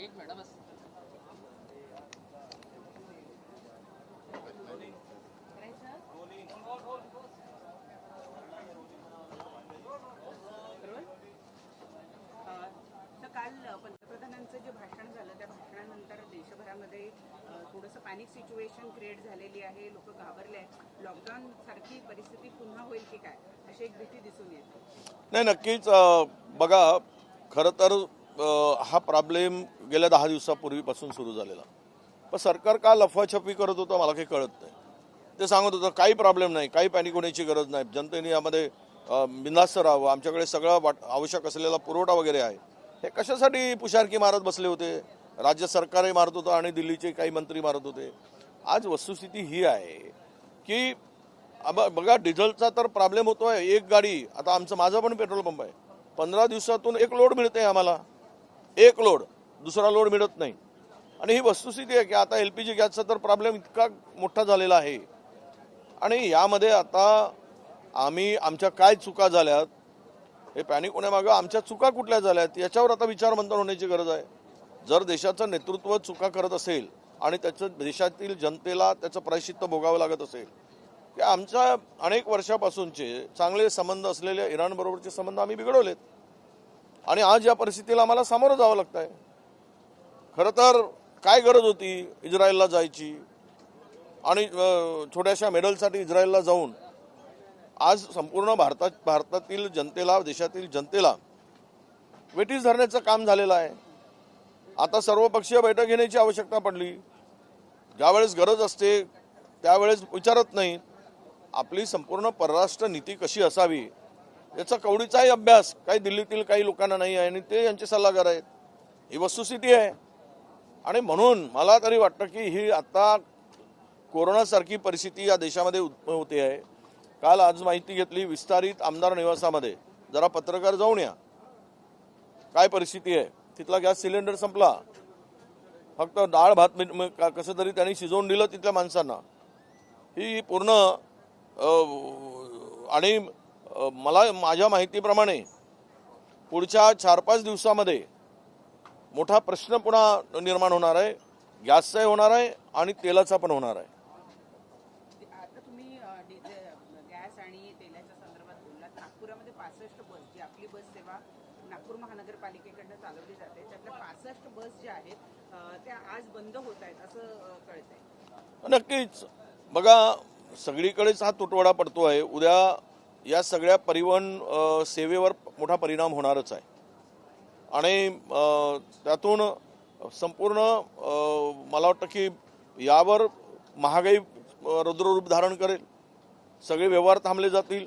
एक मिनिट बस. काल पंतप्रधानांचं जे भाषण झालं त्या भाषणानंतर देशभरामध्ये थोडंसं पॅनिक सिच्युएशन क्रिएट झालेली आहे. लोक घाबरले आहेत. लॉकडाऊन सारखी परिस्थिती पुन्हा होईल की काय अशी एक भीती दिसून येते. नाही, नक्कीच. बघा, खरं तर हा प्रॉब्लेम गेल्या 10 दिवसापूर्वीपासून सुरू झालेला. पण सरकार का लफाछपी करत होतं मला काही कळत नाही. ते सांगत होतं काही प्रॉब्लेम नाही, काही पॅनिक होण्याची गरज नाही, जनतेने यामध्ये बिनधास्त राहावं, आमच्याकडे सगळं आवश्यक असलेला पुरवठा वगैरे आहे. हे कशासाठी पुशारकी मारत बसले होते? राज्य सरकारही मारत होतं आणि दिल्लीचे काही मंत्री मारत होते. आज वस्तुस्थिती ही आहे की बघा, डिझेलचा तर प्रॉब्लेम होतोय. एक गाडी, आता माझा पण पेट्रोल पंप आहे, 15 दिवसातून एक लोड मिळते आम्हाला, एक लोड, दुसरा लोड मिळत नाही. आणि ही वस्तुस्थिती आहे की आता LPG गॅसचा तर प्रॉब्लेम इतका मोठा झालेला आहे. आणि यामध्ये आता आमच्या काय चुका झाल्यात, हे पॅनिक होण्यामागं आमच्या चुका कुठल्या झाल्यात याच्यावर आता विचारमंथन होण्याची गरज आहे. जर देशाचं नेतृत्व चुका करत असेल आणि त्याचं देशातील जनतेला त्याचं प्रायश्चित्त भोगावं लागत असेल की आमच्या अनेक वर्षापासूनचे चांगले संबंध असलेले इराणबरोबरचे संबंध आम्ही बिघडवलेत आणि आज या परिस्थितीला आम्हाला सामोरं जावं लागतं आहे. खरं तर काय गरज होती इस्रायलला जायची आणि छोट्याशा मेडलसाठी इस्रायलला जाऊन आज संपूर्ण भारतातील जनतेला, देशातील जनतेला वेठीस धरण्याचं काम झालेलं आहे. आता सर्वपक्षीय बैठक घेण्याची आवश्यकता पडली. ज्यावेळेस गरज असते त्यावेळेस विचारत नाही. आपली संपूर्ण परराष्ट्र नीती कशी असावी याचा कवडीचाही अभ्यास काही दिल्लीतील काही लोकांना नाही आहे आणि ते यांचे सल्लागार आहेत. ही वस्तुस्थिती आहे. आणि म्हणून मला तरी वाटतं की ही आता कोरोनासारखी परिस्थिती या देशामध्ये उत्पन्न होते आहे. काल आज माहिती घेतली विस्तारित आमदार निवासामध्ये, जरा पत्रकार जाऊन या, काय परिस्थिती आहे. तिथला गॅस सिलेंडर संपला, फक्त डाळ भात कसं तरी त्यांनी शिजवून दिलं तिथल्या माणसांना. ही पूर्ण आणि मला माझ्या माहितीप्रमाणे पुढच्या 4-5 दिवसामध्ये मोठा प्रश्न पुन्हा निर्माण होणार आहे. गॅसचाही होणार आहे आणि तेलाचा पण होणार आहे. आता तुम्ही गॅस आणि तेलाच्या संदर्भात बोललात. नागपुरामध्ये 65 बस, जी आपली बस सेवा नागपूर महानगरपालिकेकडनं चालवली जाते, त्यातल्या 65 बस ज्या आहेत त्या आज बंद होत आहेत असं कळतंय. नक्कीच. बघा, सगळीकडेच हा तुटवडा पडतो आहे. उद्या या सगळ्या परिवहन सेवेवर मोठा परिणाम होणारच आहे आणि त्यातून संपूर्ण मला वाटतं की यावर महागाई रुद्ररूप धारण करेल. सगळे व्यवहार थांबले जातील.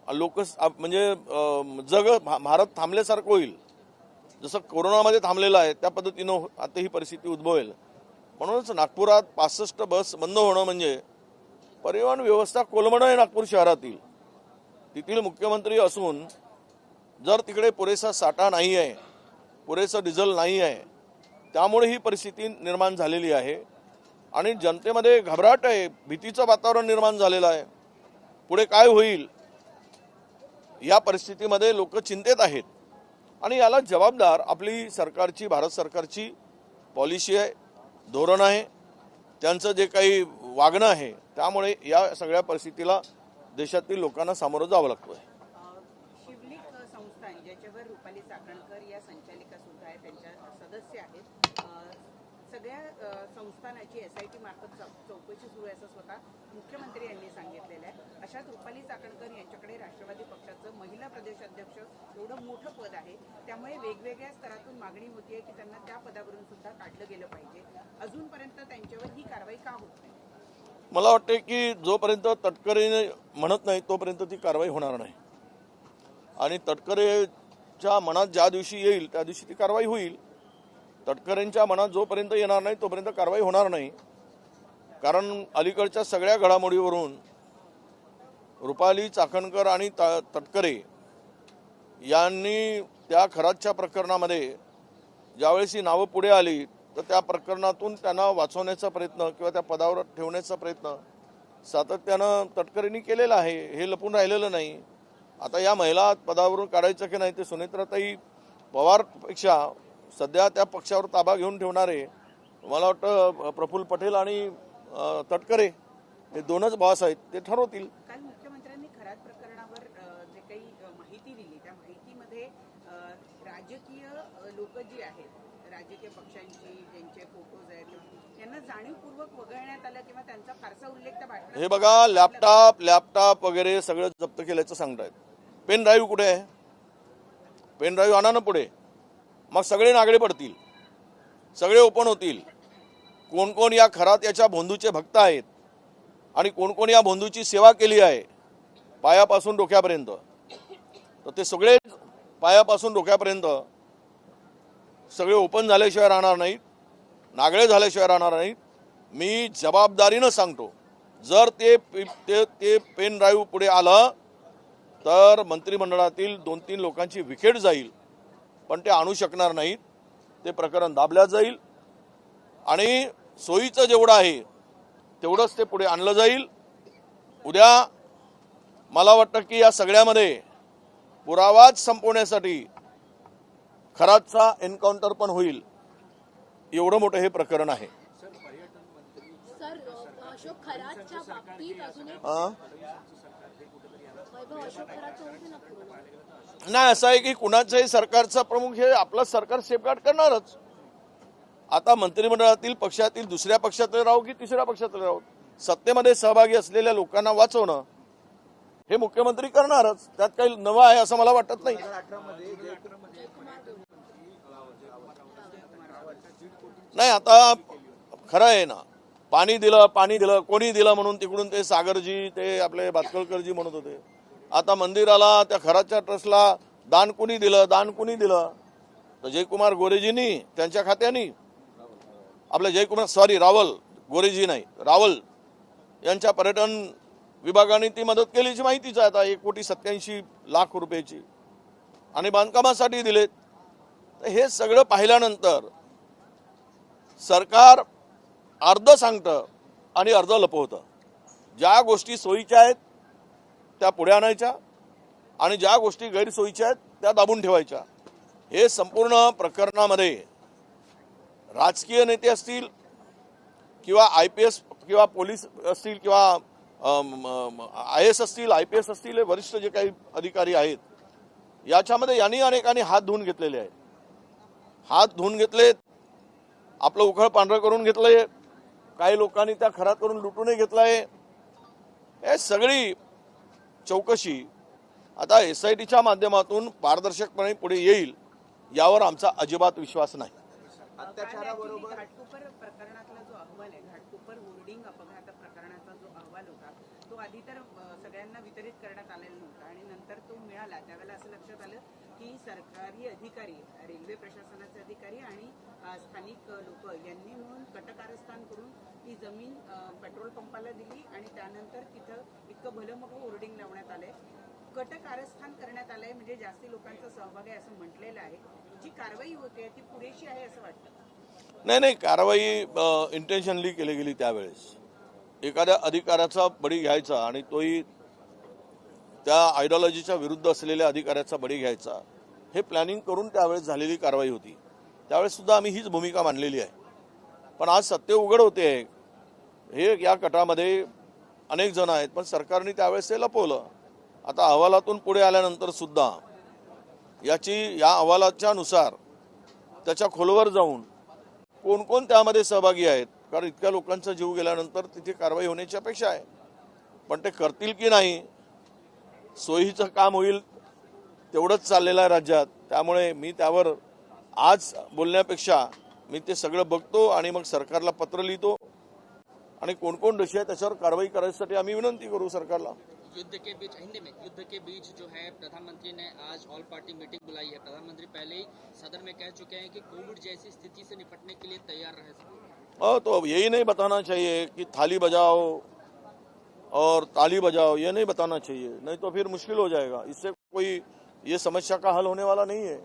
लोक म्हणजे भारत थांबल्यासारखं होईल. जसं कोरोनामध्ये थांबलेलं आहे त्या पद्धतीनं आता ही परिस्थिती उद्भवेल. म्हणूनच नागपुरात 65 बस बंद होणं म्हणजे परिवहन व्यवस्था कोलमडणं आहे. नागपूर शहरातील तिथील मुख्यमंत्री असून जर तिकडे पुरेसा साठा नाही आहे, पुरेसं डिझेल नाही आहे, त्यामुळे ही परिस्थिती निर्माण झालेली आहे आणि जनतेमध्ये घबराट आहे, भीतीचं वातावरण निर्माण झालेलं आहे. पुढे काय होईल या परिस्थितीमध्ये लोक चिंतेत आहेत आणि याला जबाबदार आपली सरकारची, भारत सरकारची पॉलिसी आहे, धोरण आहे, त्यांचं जे काही वागणं आहे. त्यामुळे या सगळ्या परिस्थितीला देशातील लोकांना सामोरं जावं लागतं आहे. शिवलिक संस्थान, ज्याच्यावर रुपाली चाकणकर या संचालिका सुद्धा आहेत, त्यांच्या सदस्य आहेत, सगळ्या संस्थानाची SIT मार्फत चौकशी सुरू आहे असं स्वतः मुख्यमंत्री यांनी सांगितलेलं आहे. अशात रुपाली चाकणकर यांच्याकडे राष्ट्रवादी पक्षाचं महिला प्रदेश अध्यक्ष एवढं मोठं पद आहे, त्यामुळे वेगवेगळ्या स्तरातून मागणी होतीये की त्यांना त्या पदावरून सुद्धा काढलं गेलं पाहिजे. अजूनपर्यंत त्यांच्यावर ही कारवाई का होत नाही? मला वाटते की जोपर्यंत तटकरेने म्हणत नाही तोपर्यंत ती कारवाई होणार नाही आणि तटकरेच्या मनात ज्या दिवशी येईल त्या दिवशी ती कारवाई होईल. तटकरेंच्या मनात जोपर्यंत येणार नाही तोपर्यंत कारवाई होणार नाही. कारण अलीकडच्या सगळ्या घडामोडीवरून रुपाली चाकणकर आणि तटकरे यांनी त्या खरातच्या प्रकरणामध्ये ज्यावेळेस ही नावं पुढे आली तर त्या प्रकरणातून त्यांना वाचवण्याचा प्रयत्न किंवा त्या पदावर ठेवण्याचा प्रयत्न सातत्यानं तटकरेंनी केलेला आहे. हे लपून राहिलेलं नाही. आता या महिला पदावरून काढायचं की नाही ते सुनेत्राताई पवारपेक्षा सध्या त्या पक्षावर ताबा घेऊन ठेवणारे मला वाटतं प्रफुल्ल पटेल आणि तटकरे हे दोनच बॉस आहेत, ते ठरवतील. काल मुख्यमंत्र्यांनी खरात प्रकरणावर जे काही माहिती दिली त्या माहितीमध्ये राजकीय लोक जी आहेत, राजकीय पक्षांची ज्यांचे फोटोज आहेत यांना जाणीवपूर्वक वगळण्यात आलं किंवा त्यांचा फारसा उल्लेख त्या बातम्यात. हे बघा, लॅपटॉप वगैरे सगळं जप्त केल्याचं सांगतायत. पेन ड्राईव्ह कुठे आहे? पेन ड्राईव्ह आणा ना पुढे, मग सगळे नागडे पडतील, सगळे ओपन होतील. कोण कोण या खरात याच्या भोंदूचे भक्त आहेत आणि कोण कोण या भोंदूची सेवा केली आहे पायापासून डोक्यापर्यंत, तर ते सगळे पायापासून डोक्यापर्यंत सगळे ओपन झाल्याशिवाय राहणार नाहीत, नागडे झाल्याशिवाय राहणार नाहीत. मी जबाबदारीनं सांगतो, जर ते पेन ड्राईव्ह पुढे आलं तर मंत्रिमंडळातील 2-3 लोकांची विकेट जाईल, पण ते आणू शकणार नाहीत. ते प्रकरण दाबल्या जाईल आणि सोयीचं जेवढं आहे तेवढंच ते पुढे आणलं जाईल. उद्या मला वाटतं की या सगळ्यामध्ये पुरावाच संपवण्यासाठी खरातचा एन्काउंटर पण होईल, एवढं मोठं हे प्रकरण आहे. सर, अशोक खरातच्या बाबतीत अजून एक अशोक खरातचं होतं ना पूर्ण. नाही, असं आहे की कुणाच्याही सरकारचा प्रमुख हे आपलं सरकार सेफगार्ड करणारच. आता मंत्रिमंडळातील पक्षातील दुसऱ्या पक्षातले राहू की तिसऱ्या पक्षातले राहू, सत्तेमध्ये सहभागी असलेल्या लोकांना वाचवणं हे मुख्यमंत्री करणारच. त्यात काही नवं आहे असं मला वाटत नाही. नाही, आता खरं आहे ना, पाणी दिलं कोणी दिलं म्हणून तिकडून ते सागरजी, ते आपले भातकळकरजी म्हणत होते. आता मंदिराला त्या खराच्या ट्रस्टला दान कुणी दिलं तर जयकुमार गोरेजींनी त्यांच्या खात्यानी, आपले रावल, गोरेजी नाही, रावल यांच्या पर्यटन विभागाने ती मदत केल्याची माहितीच आहे. आता 1,87,00,000 रुपयाची आणि बांधकामासाठी दिलेत. तर हे सगळं पाहिल्यानंतर सरकार अर्ध सांगतं आणि अर्ध लपवतं. ज्या गोष्टी सोयीच्या आहेत त्या पुढे आणायच्या आणि ज्या गोष्टी गैरसोयीच्या आहेत त्या दाबून ठेवायच्या. हे संपूर्ण प्रकरणामध्ये राजकीय नेते असतील किंवा IPS किंवा पोलीस असतील किंवा IAS असतील, IPS असतील, हे वरिष्ठ जे काही अधिकारी आहेत याच्यामध्ये यांनी अनेकांनी हात धुवून घेतलेले आहेत. हात धुवून घेतलेत, आपलं उखळ पांढरं करून घेतलंय, काही लोकांनी त्या खरात करून लुटूनही घेतलाय. हे सगळी चौकशी आता SITच्या माध्यमातून पारदर्शकपणे पुढे येईल यावर आमचा अजिबात विश्वास नाही. अत्याचाराबरोबर घाटकोपर प्रकरणातला जो अहवाल आहे, घाटकोपर होर्डिंग अपघात प्रकरणाचा जो अहवाल होता तो आधी तर सगळ्यांना वितरित करण्यात आलेला नव्हता आणि नंतर तो मिळाला. त्यावेळेला असं लक्षात आलं की सरकारी अधिकारी, रेल्वे प्रशासनाचे अधिकारी आणि स्थानिक लोक यांनी मिळून कटकारस्थान करून ती जमीन पेट्रोल पंपाला दिली आणि त्यानंतर तिथं इतकं भलं मोठं होर्डिंग लावण्यात आलंय. कटकारस्थान करण्यात आलंय म्हणजे जास्ती लोकांचा सहभाग आहे असं म्हटलेलं आहे. जी कारवाई होते ती पुरेशी आहे असं वाटतं? नाही, कारवाई इंटेन्शनली केली गेली. त्यावेळेस एखाद्या अधिकाऱ्याचा बळी घ्यायचा आणि तोही त्या आयडिओलॉजीच्या विरुद्ध असलेल्या अधिकाऱ्याचा बळी घ्यायचा, हे प्लॅनिंग करून त्यावेळेस झालेली कारवाई होती. त्यावेळेस सुद्धा आम्ही हीच भूमिका मांडलेली आहे. पण आज सत्य उघड होते, हे या गटामध्ये अनेक जण आहेत, पण सरकारने त्यावेळेस ते लपवलं. आता अहवालातून पुढे आल्यानंतर सुद्धा या अहवालाच्या नुसार त्याच्या खोलवर जाऊन कोण कोण त्यामध्ये सहभागी आहेत, कारण इतक्या लोकांचा जीव गेल्यानंतर तिथे कारवाई होण्याची अपेक्षा आहे. पण ते करतील की नाही, सोयीचं काम होईल तेवढंच चाललेलं आहे राज्यात. त्यामुळे मी त्यावर आज बोलण्यापेक्षा मी ते सगळं बघतो आणि मग सरकारला पत्र लिहितो आणि कोण कोण दोषी आहे त्याच्यावर कारवाई करायसाठी आम्ही विनंती करू सरकारला. युद्ध के बीच हिंदी में युद्ध के बीच जो है प्रधानमंत्री ने आज ऑल पार्टी मीटिंग बुलाई है. प्रधानमंत्री पहले ही सदन में कह चुके हैं कि कोविड जैसी स्थिति से निपटने के लिए तैयार रहे. तो अब यही नहीं बताना चाहिए कि थाली बजाओ और ताली बजाओ, ये नहीं बताना चाहिए, नहीं तो फिर मुश्किल हो जाएगा. इससे कोई ये समस्या का हल होने वाला नहीं है.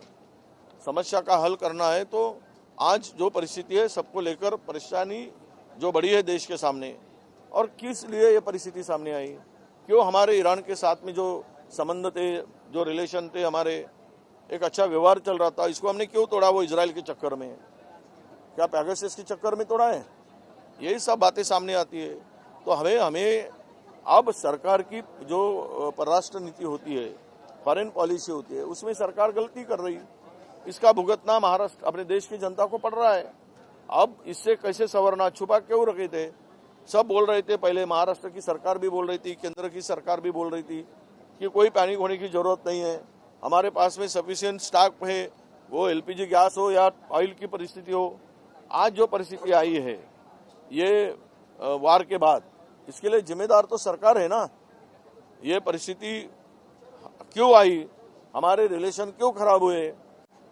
समस्या का हल करना है तो आज जो परिस्थिति है सबको लेकर परेशानी जो बड़ी है देश के सामने, और किस लिए ये परिस्थिति सामने आई, क्यों हमारे ईरान के साथ में जो संबंध थे, जो रिलेशन थे हमारे, एक अच्छा व्यवहार चल रहा था, इसको हमने क्यों तोड़ा? वो इजराइल के चक्कर में, क्या पैगासस के चक्कर में तोड़ा है? यही सब बातें सामने आती है। तो हमें अब सरकार की जो परराष्ट्र नीति होती है, फॉरेन पॉलिसी होती है, उसमें सरकार गलती कर रही है, इसका भुगतना महाराष्ट्र अपने देश की जनता को पड़ रहा है। अब इससे कैसे संवरना? छुपा क्यों रखे थे? सब बोल रहे थे, पहले महाराष्ट्र की सरकार भी बोल रही थी, केंद्र की सरकार भी बोल रही थी कि कोई पैनिक होने की जरूरत नहीं है, हमारे पास में सफिशिएंट स्टॉक है, वो एलपीजी गैस हो या ऑयल की परिस्थिति हो। आज जो परिस्थिति आई है ये वार के बाद, इसके लिए जिम्मेदार तो सरकार है ना। ये परिस्थिति क्यों आई, हमारे रिलेशन क्यों खराब हुए?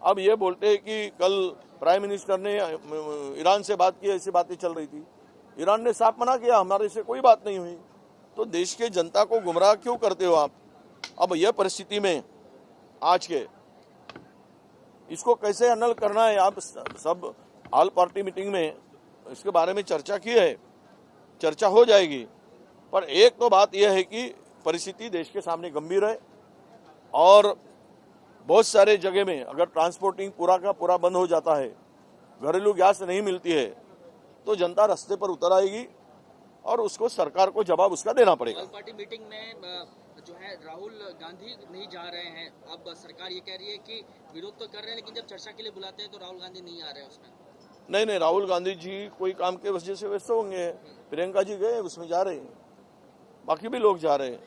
अब ये बोलते हैं कि कल प्राइम मिनिस्टर ने ईरान से बात की, ऐसी बातें चल रही थी। ईरान ने साफ मना किया, हमारे से कोई बात नहीं हुई। तो देश के जनता को गुमराह क्यों करते हो आप? अब यह परिस्थिति में आज के इसको कैसे हैंडल करना है? आप सब ऑल पार्टी मीटिंग में इसके बारे में चर्चा की है, चर्चा हो जाएगी। पर एक तो बात यह है कि परिस्थिति देश के सामने गंभीर है और बहुत सारे जगह में अगर ट्रांसपोर्टिंग पूरा का पूरा बंद हो जाता है, घरेलू गैस नहीं मिलती है, तो जनता रास्ते पर उतर आएगी और उसको सरकार को जवाब उसका देना पड़ेगा। ऑल पार्टी मीटिंग में जो है राहुल गांधी नहीं जा रहे हैं। अब सरकार ये कह रही है कि विरोध तो कर रहे हैं, लेकिन जब चर्चा के लिए बुलाते हैं तो राहुल गांधी नहीं आ रहे हैं उसमें। नहीं, राहुल गांधी जी कोई काम के वजह से व्यस्त होंगे। प्रियंका जी गए, उसमें जा रहे हैं, बाकी भी लोग जा रहे हैं,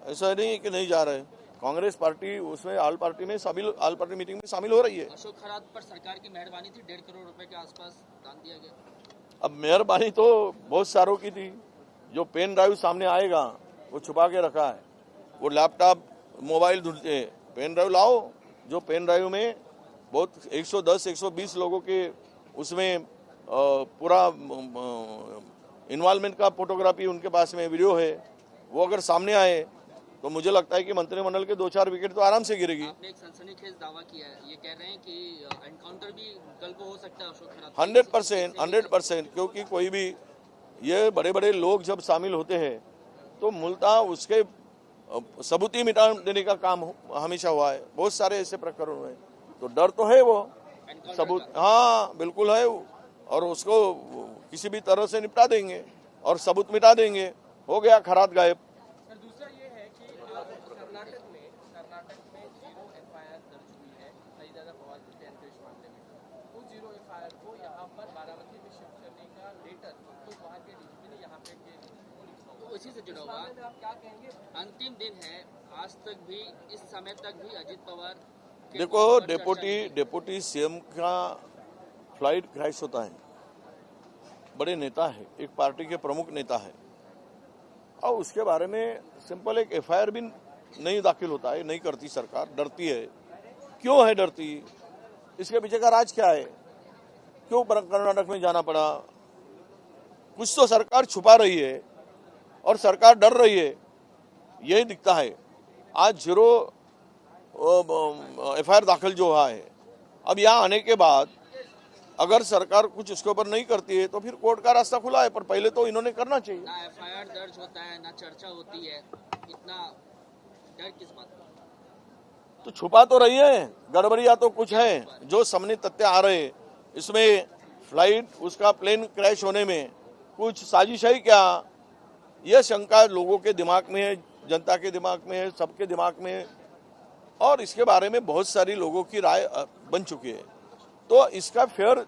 ऐसा नहीं है कि नहीं जा रहे हैं। कांग्रेस पार्टी उसमें ऑल पार्टी मीटिंग में शामिल हो रही है। अशोक खरात पर सरकार की मेहरबानी थी, 1.5 करोड़ रुपए के आसपास दान दिया गया। अब मेहरबानी तो बहुत सारों की थी। जो पेन ड्राइव सामने आएगा वो छुपा के रखा है, वो लैपटॉप मोबाइल ढूंढते हैं, पेन ड्राइव लाओ। जो पेन ड्राइव में बहुत 110-120 लोगों के उसमें पूरा इन्वॉल्वमेंट का फोटोग्राफी उनके पास में वीडियो है, वो अगर सामने आए तो मुझे लगता है कि मंत्रिमंडल के 2-4 विकेट तो आराम से गिरेगी। आपने एक सनसनीखेज दावा किया है, ये कह रहे हैं कि एनकाउंटर भी कल को हो सकता है अशोक खरात। 100%, क्योंकि कोई भी ये बड़े बड़े लोग जब शामिल होते हैं तो मूलतः उसके सबूती मिटा देने का काम हमेशा हुआ है। बहुत सारे ऐसे प्रकरण हुए, तो डर तो है वो सबूत, हाँ बिल्कुल है, और उसको किसी भी तरह से निपटा देंगे और सबूत मिटा देंगे। हो गया, खरात गायब। दूसरा ये है कि कर्नाटक में 0 FIR दर्ज हुई है सईदादा फवाद एनकेश मामले में। उस 0 FIR को यहाँ पर बारामती में शिफ्ट करने का लेटर तो वहाँ के डीजीपी ने यहाँ पे उसी से जुड़ा हुआ आप क्या कहेंगे? अंतिम दिन है, आज तक भी इस समय तक भी अजित पवार देखो, डेप्यूटी सीएम का फ्लाइट क्रैश होता है, बड़े नेता है, एक पार्टी के प्रमुख नेता है, और उसके बारे में सिंपल एक FIR भी नहीं दाखिल होता है, नहीं करती सरकार, डरती है। क्यों है डरती? इसके पीछे का राज क्या है? क्यों कर्नाटक में जाना पड़ा? कुछ तो सरकार छुपा रही है और सरकार डर रही है, यही दिखता है। आज 0 FIR दाखिल जो हुआ है, अब यहाँ आने के बाद अगर सरकार कुछ उसके ऊपर नहीं करती है तो फिर कोर्ट का रास्ता खुला है, पर पहले तो इन्होंने करना चाहिए। ना FIR दर्ज होता है, ना चर्चा होती है, इतना डर किस बात का? तो छुपा तो रही है, गड़बड़िया तो कुछ है जो सामने तथ्य आ रहे हैं। इसमें फ्लाइट, उसका प्लेन क्रैश होने में कुछ साजिश है क्या? यह शंका लोगों के दिमाग में है, जनता के दिमाग में है, सबके दिमाग में है, और इसके बारे में बहुत सारी लोगों की राय बन चुकी है। तो इसका फिर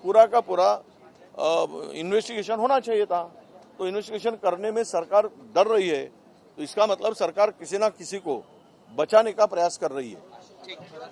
पूरा का पूरा इन्वेस्टिगेशन होना चाहिए था। तो इन्वेस्टिगेशन करने में सरकार डर रही है, तो इसका मतलब सरकार किसी ना किसी को बचाने का प्रयास कर रही है। ठीक।